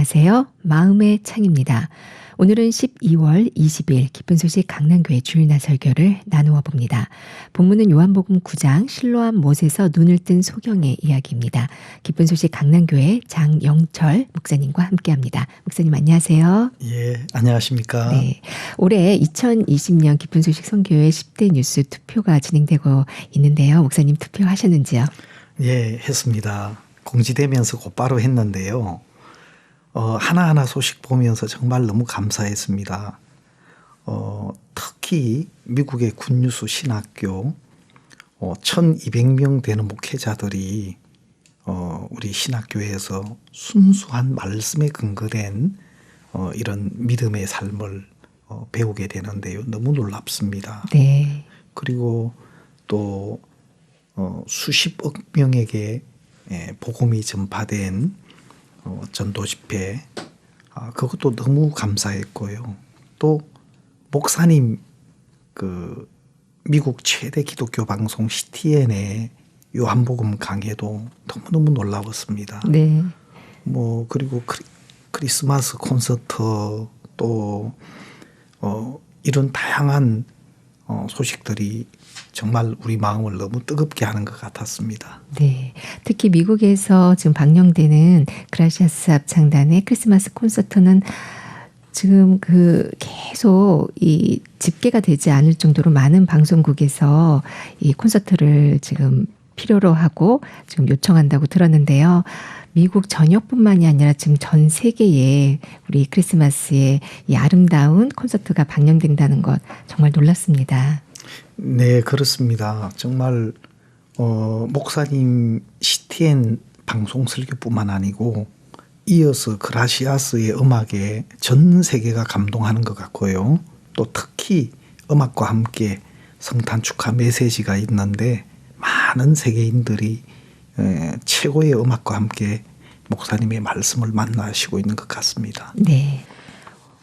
안녕하세요. 마음의 창입니다. 오늘은 12월 20일 기쁜 소식 강남교회 주일날 설교를 나누어 봅니다. 본문은 요한복음 9장 실로암 못에서 눈을 뜬 소경의 이야기입니다. 기쁜 소식 강남교회 장영철 목사님과 함께합니다. 목사님 안녕하세요. 예, 안녕하십니까. 네, 올해 2020년 기쁜 소식 선교회 10대 뉴스 투표가 진행되고 있는데요. 목사님 투표하셨는지요? 예, 했습니다. 공지되면서 곧바로 했는데요. 하나하나 소식 보면서 정말 너무 감사했습니다. 특히 미국의 굿뉴스 신학교 1200명 되는 목회자들이 우리 신학교에서 순수한 말씀에 근거된 이런 믿음의 삶을 배우게 되는데요. 너무 놀랍습니다. 네. 그리고 또 수십억 명에게 복음이 전파된 전도 집회, 그것도 너무 감사했고요. 또 목사님 그 미국 최대 기독교 방송 CTN의 요한복음 강해도 너무너무 놀라웠습니다. 네. 그리고 크리스마스 콘서트 또 이런 다양한 소식들이 정말 우리 마음을 너무 뜨겁게 하는 것 같았습니다. 네. 특히 미국에서 지금 방영되는 그라시아스 합창단의 크리스마스 콘서트는 지금 계속 이 집계가 되지 않을 정도로 많은 방송국에서 이 콘서트를 지금 필요로 하고 지금 요청한다고 들었는데요. 미국 전역뿐만이 아니라 지금 전 세계에 우리 크리스마스의 이 아름다운 콘서트가 방영된다는 것 정말 놀랐습니다. 네, 그렇습니다. 정말 목사님 CTN 방송 설교뿐만 아니고 이어서 그라시아스의 음악에 전 세계가 감동하는 것 같고요. 또 특히 음악과 함께 성탄 축하 메시지가 있는데 많은 세계인들이 최고의 음악과 함께 목사님의 말씀을 만나시고 있는 것 같습니다. 네.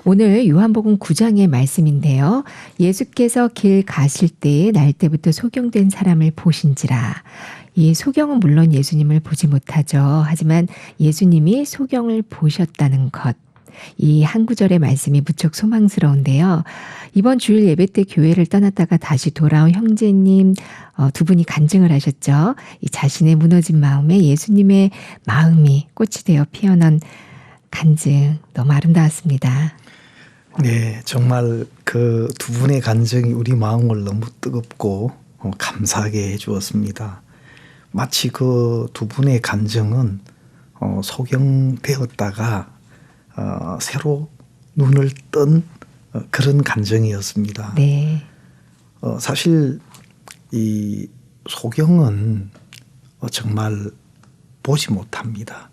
오늘 요한복음 9장의 말씀인데요. 예수께서 길 가실 때에 날 때부터 소경된 사람을 보신지라. 이 소경은 물론 예수님을 보지 못하죠. 하지만 예수님이 소경을 보셨다는 것. 이 한 구절의 말씀이 무척 소망스러운데요. 이번 주일 예배 때 교회를 떠났다가 다시 돌아온 형제님 두 분이 간증을 하셨죠. 이 자신의 무너진 마음에 예수님의 마음이 꽃이 되어 피어난 간증 너무 아름다웠습니다. 네, 정말 그 두 분의 간증이 우리 마음을 너무 뜨겁고 감사하게 해주었습니다. 마치 그 두 분의 간증은 소경되었다가 새로 눈을 뜬 그런 간증이었습니다. 네. 사실 이 소경은 정말 보지 못합니다.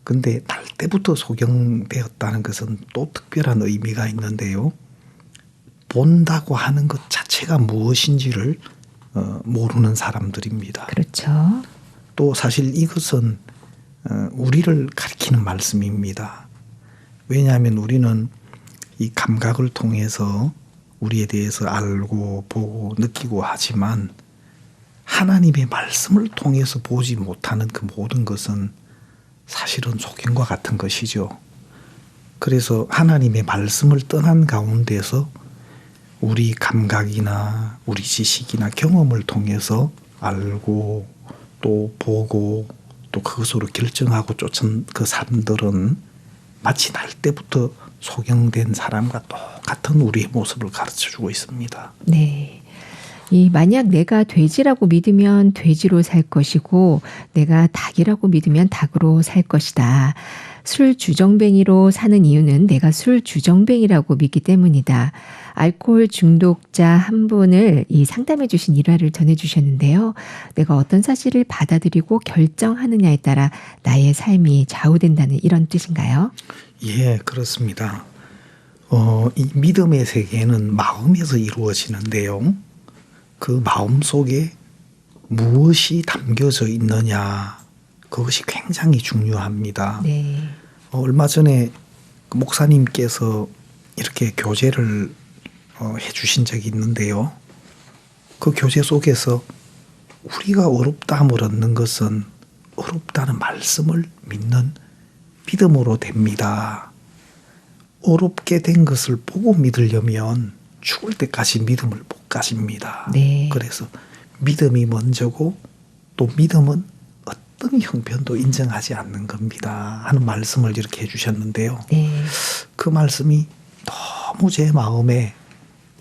근데 날 때부터 소경되었다는 것은 또 특별한 의미가 있는데요. 본다고 하는 것 자체가 무엇인지를 모르는 사람들입니다. 그렇죠. 또 사실 이것은 우리를 가리키는 말씀입니다. 왜냐하면 우리는 이 감각을 통해서 우리에 대해서 알고 보고 느끼고 하지만 하나님의 말씀을 통해서 보지 못하는 그 모든 것은 사실은 소경과 같은 것이죠. 그래서 하나님의 말씀을 떠난 가운데서 우리 감각이나 우리 지식이나 경험을 통해서 알고 또 보고 또 그것으로 결정하고 쫓은 그 사람들은 마치 날 때부터 소경된 사람과 똑같은 우리의 모습을 가르쳐주고 있습니다. 네. 만약 내가 돼지라고 믿으면 돼지로 살 것이고 내가 닭이라고 믿으면 닭으로 살 것이다. 술 주정뱅이로 사는 이유는 내가 술 주정뱅이라고 믿기 때문이다. 알코올 중독자 한 분을 상담해 주신 일화를 전해 주셨는데요. 내가 어떤 사실을 받아들이고 결정하느냐에 따라 나의 삶이 좌우된다는 이런 뜻인가요? 예, 그렇습니다. 이 믿음의 세계는 마음에서 이루어지는데요. 그 마음 속에 무엇이 담겨져 있느냐, 그것이 굉장히 중요합니다. 네. 얼마 전에 목사님께서 이렇게 교제를 해주신 적이 있는데요. 그 교제 속에서 우리가 어렵다함을 얻는 것은 어렵다는 말씀을 믿는 믿음으로 됩니다. 어렵게 된 것을 보고 믿으려면 죽을 때까지 믿음을 못 가집니다. 네. 그래서 믿음이 먼저고 또 믿음은 어떤 형편도 인정하지 않는 겁니다 하는 말씀을 이렇게 해주셨는데요. 네. 그 말씀이 너무 제 마음에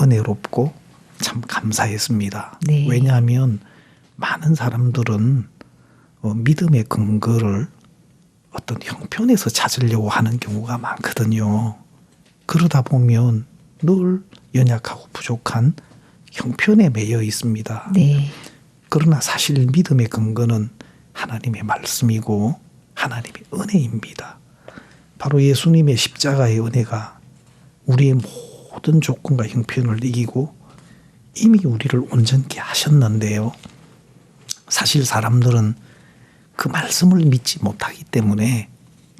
은혜롭고 참 감사했습니다. 네. 왜냐하면 많은 사람들은 믿음의 근거를 어떤 형편에서 찾으려고 하는 경우가 많거든요. 그러다 보면 늘 연약하고 부족한 형편에 매여 있습니다. 네. 그러나 사실 믿음의 근거는 하나님의 말씀이고 하나님의 은혜입니다. 바로 예수님의 십자가의 은혜가 우리의 모든 조건과 형편을 이기고 이미 우리를 온전케 하셨는데요. 사실 사람들은 그 말씀을 믿지 못하기 때문에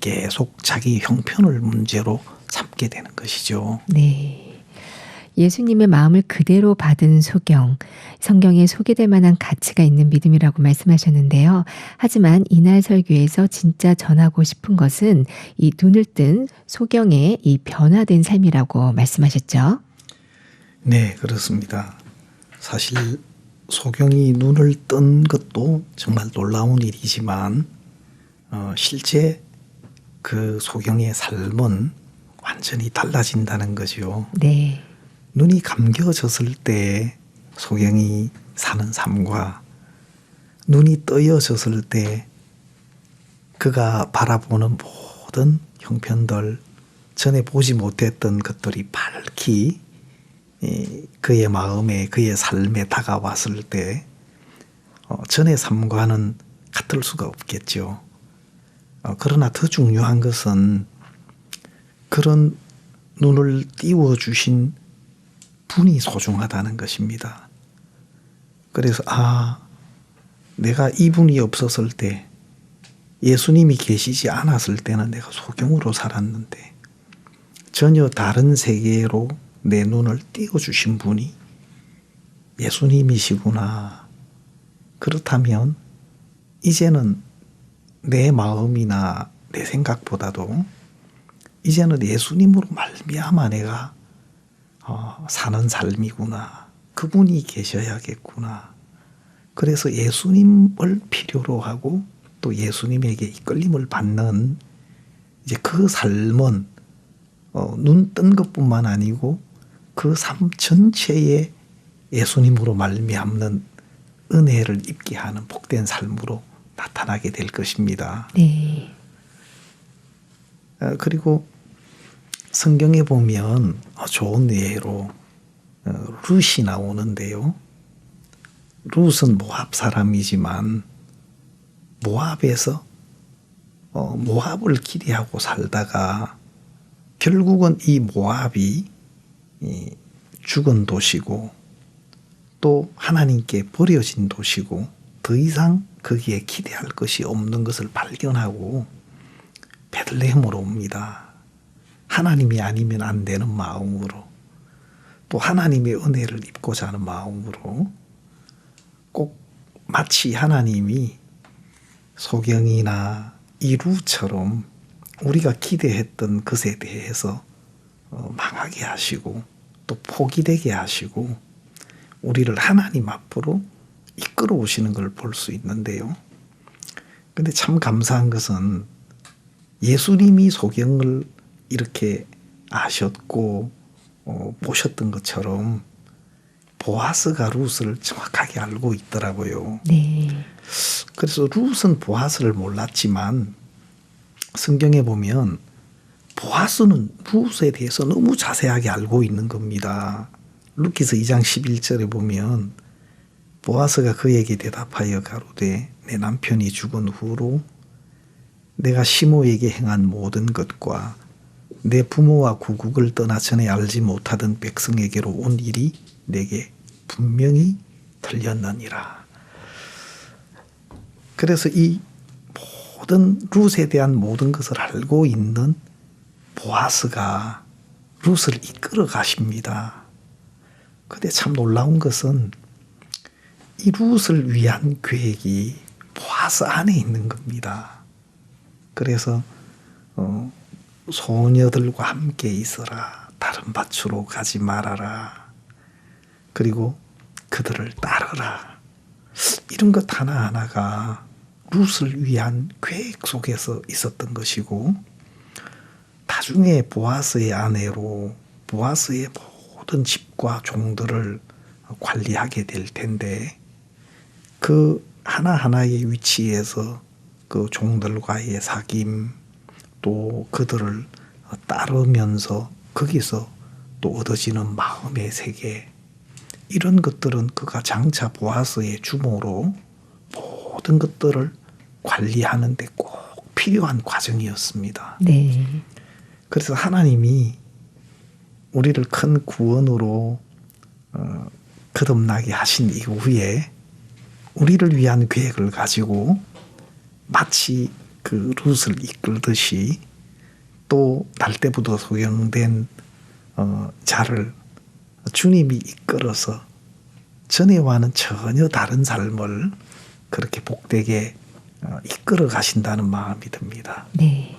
계속 자기 형편을 문제로 삼게 되는 것이죠. 네. 예수님의 마음을 그대로 받은 소경, 성경에 소개될 만한 가치가 있는 믿음이라고 말씀하셨는데요. 하지만 이날 설교에서 진짜 전하고 싶은 것은 이 눈을 뜬 소경의 이 변화된 삶이라고 말씀하셨죠. 네, 그렇습니다. 사실 소경이 눈을 뜬 것도 정말 놀라운 일이지만 실제 그 소경의 삶은 완전히 달라진다는 거죠. 네. 눈이 감겨졌을 때 소경이 사는 삶과 눈이 떠여졌을 때 그가 바라보는 모든 형편들, 전에 보지 못했던 것들이 밝히 그의 마음에, 그의 삶에 다가왔을 때 전의 삶과는 같을 수가 없겠죠. 그러나 더 중요한 것은 그런 눈을 띄워주신 분이 소중하다는 것입니다. 그래서 내가 이분이 없었을 때, 예수님이 계시지 않았을 때는 내가 소경으로 살았는데 전혀 다른 세계로 내 눈을 띄워주신 분이 예수님이시구나. 그렇다면 이제는 내 마음이나 내 생각보다도 이제는 예수님으로 말미암아 내가 사는 삶이구나. 그분이 계셔야겠구나. 그래서 예수님을 필요로 하고 또 예수님에게 이끌림을 받는 이제 그 삶은 눈 뜬 것뿐만 아니고 그 삶 전체에 예수님으로 말미암는 은혜를 입게 하는 복된 삶으로 나타나게 될 것입니다. 네. 그리고 성경에 보면 좋은 예로 룻이 나오는데요. 룻은 모압 사람이지만 모압에서 모압을 기대하고 살다가 결국은 이 모압이 죽은 도시고 또 하나님께 버려진 도시고 더 이상 거기에 기대할 것이 없는 것을 발견하고 베들레헴으로 옵니다. 하나님이 아니면 안 되는 마음으로 또 하나님의 은혜를 입고자 하는 마음으로 꼭 마치 하나님이 소경이나 이루처럼 우리가 기대했던 것에 대해서 망하게 하시고 또 포기되게 하시고 우리를 하나님 앞으로 이끌어 오시는 걸 볼 수 있는데요. 근데 참 감사한 것은 예수님이 소경을 이렇게 아셨고 보셨던 것처럼 보아스가 룻을 정확하게 알고 있더라고요. 네. 그래서 룻은 보아스를 몰랐지만 성경에 보면 보아스는 룻에 대해서 너무 자세하게 알고 있는 겁니다. 룻기서 2장 11절에 보면 보아스가 그에게 대답하여 가로되 내 남편이 죽은 후로 내가 시모에게 행한 모든 것과 내 부모와 구국을 떠나 전에 알지 못하던 백성에게로 온 일이 내게 분명히 들렸느니라. 그래서 이 모든 룻에 대한 모든 것을 알고 있는 보아스가 룻을 이끌어 가십니다. 그런데 참 놀라운 것은 이 룻을 위한 계획이 보아스 안에 있는 겁니다. 그래서 소녀들과 함께 있어라. 다른 밭으로 가지 말아라. 그리고 그들을 따르라. 이런 것 하나하나가 룻을 위한 계획 속에서 있었던 것이고, 나중에 보아스의 아내로 보아스의 모든 집과 종들을 관리하게 될 텐데, 그 하나하나의 위치에서 그 종들과의 사귐, 또 그들을 따르면서 거기서 또 얻어지는 마음의 세계, 이런 것들은 그가 장차 보아스의 주모로 모든 것들을 관리하는 데 꼭 필요한 과정이었습니다. 네. 그래서 하나님이 우리를 큰 구원으로 거듭나게 하신 이후에 우리를 위한 계획을 가지고 마치 그 룻을 이끌듯이 또 날때부터 소경된 자를 주님이 이끌어서 전에와는 전혀 다른 삶을 그렇게 복되게 이끌어 가신다는 마음이 듭니다. 네.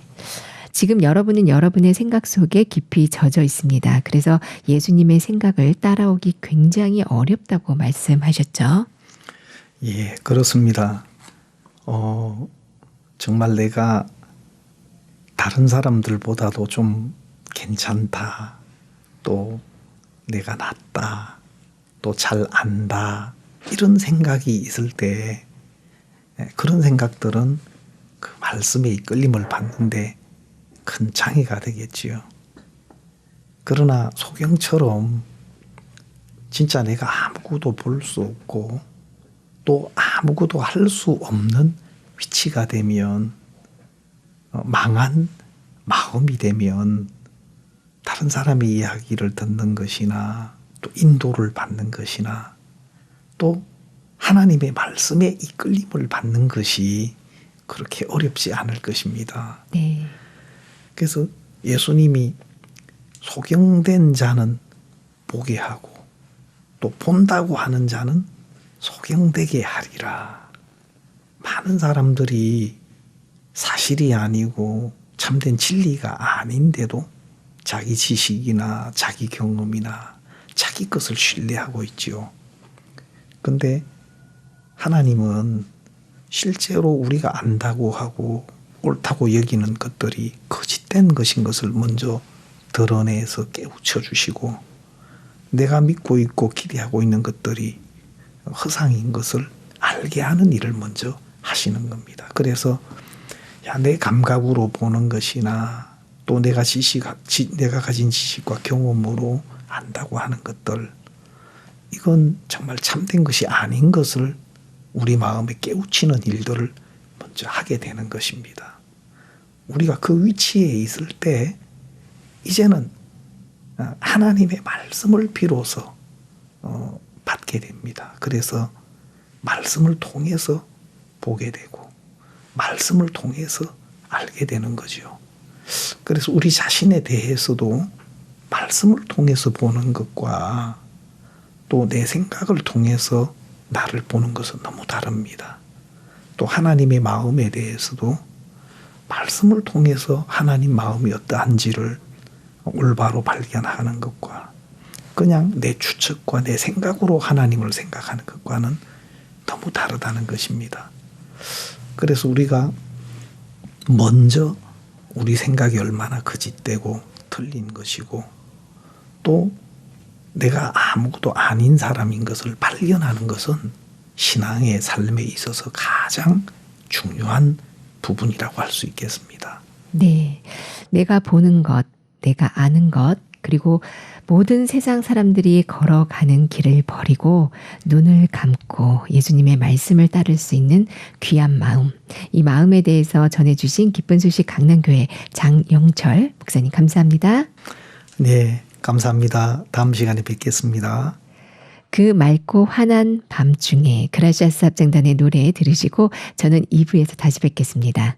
지금 여러분은 여러분의 생각 속에 깊이 젖어 있습니다. 그래서 예수님의 생각을 따라오기 굉장히 어렵다고 말씀하셨죠. 예, 그렇습니다. 정말 내가 다른 사람들보다도 좀 괜찮다, 또 내가 낫다, 또 잘 안다, 이런 생각이 있을 때 그런 생각들은 그 말씀의 이끌림을 받는데 큰 장애가 되겠지요. 그러나 소경처럼 진짜 내가 아무것도 볼 수 없고 또 아무것도 할 수 없는 위치가 되면, 망한 마음이 되면 다른 사람의 이야기를 듣는 것이나 또 인도를 받는 것이나 또 하나님의 말씀에 이끌림을 받는 것이 그렇게 어렵지 않을 것입니다. 네. 그래서 예수님이 소경된 자는 보게 하고 또 본다고 하는 자는 소경되게 하리라. 많은 사람들이 사실이 아니고 참된 진리가 아닌데도 자기 지식이나 자기 경험이나 자기 것을 신뢰하고 있지요. 근데 하나님은 실제로 우리가 안다고 하고 옳다고 여기는 것들이 거짓된 것인 것을 먼저 드러내서 깨우쳐 주시고, 내가 믿고 있고 기대하고 있는 것들이 허상인 것을 알게 하는 일을 먼저 하시는 겁니다. 그래서 내 감각으로 보는 것이나 또 내가 가진 지식과 경험으로 안다고 하는 것들, 이건 정말 참된 것이 아닌 것을 우리 마음에 깨우치는 일들을 먼저 하게 되는 것입니다. 우리가 그 위치에 있을 때 이제는 하나님의 말씀을 비로소 받게 됩니다. 그래서 말씀을 통해서 보게 되고 말씀을 통해서 알게 되는 거죠. 그래서 우리 자신에 대해서도 말씀을 통해서 보는 것과 또 내 생각을 통해서 나를 보는 것은 너무 다릅니다. 또 하나님의 마음에 대해서도 말씀을 통해서 하나님 마음이 어떠한지를 올바로 발견하는 것과 그냥 내 추측과 내 생각으로 하나님을 생각하는 것과는 너무 다르다는 것입니다. 그래서 우리가 먼저 우리 생각이 얼마나 거짓되고 틀린 것이고 또 내가 아무것도 아닌 사람인 것을 발견하는 것은 신앙의 삶에 있어서 가장 중요한 부분이라고 할 수 있겠습니다. 네. 내가 보는 것, 내가 아는 것, 그리고 모든 세상 사람들이 걸어가는 길을 버리고 눈을 감고 예수님의 말씀을 따를 수 있는 귀한 마음, 이 마음에 대해서 전해주신 기쁜 소식 강남교회 장영철 목사님 감사합니다. 네, 감사합니다. 다음 시간에 뵙겠습니다. 그 맑고 환한 밤중에 그라시아스 합창단의 노래 들으시고 저는 2부에서 다시 뵙겠습니다.